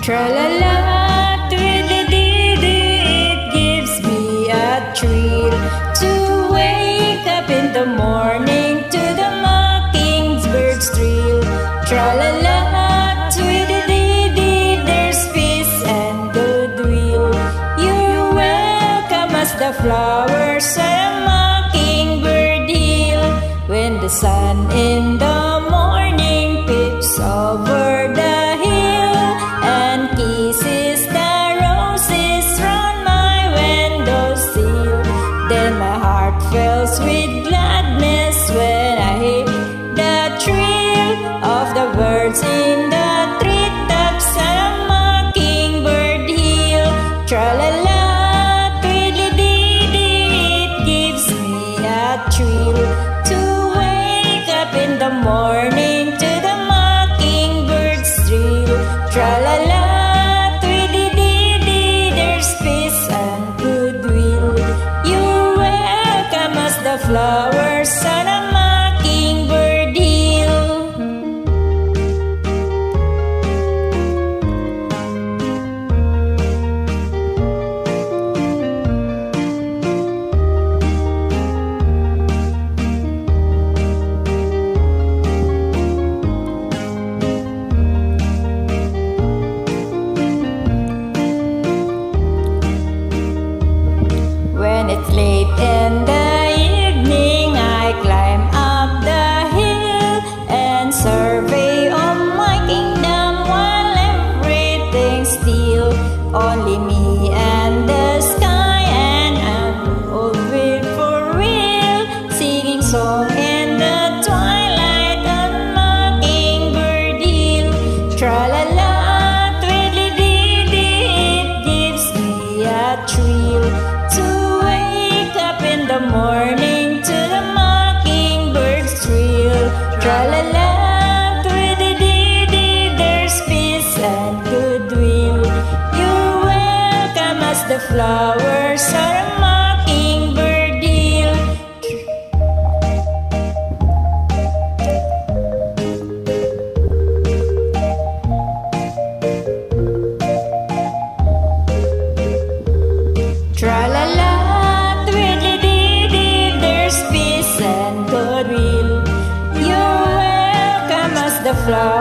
Tra-la-la, twiddly-dee-dee, it gives me a thrill to wake up in the morning to the mockingbird's trill. Tra-la-la, twiddly-dee-dee, there's peace and goodwill. You're welcome as the flowers at a mockingbird hill. When the sun in the morning peeps over the hill and kisses the roses round my windowsill, then my heart fills with gladness when I hear the trill of the birds in the treetops at a mockingbird hill. Tra-la-la, twiddly-dee-dee, it gives me a thrill to wake up in the morning to the mockingbird's trill. Tra-la-la, twiddly-dee-dee, there's peace and goodwill. You're welcome as the flowers on a mockingbird hill. When it's late in the evening, I climb up the hill and survey on my kingdom while everything's still. Only me and the sky, and I'm over for real, singing song in the twilight on mockingbird hill. Tra-la-la, twiddly-dee-dee, it gives me a thrill to wake up in the morning to the mockingbird's trill. Tra-la-la, twiddly-dee-dee, there's peace and goodwill. You're welcome as the flowers are a mockingbird hill. Tra-la-la, twiddly-dee-dee, there's peace and goodwill. You're welcome as the flowers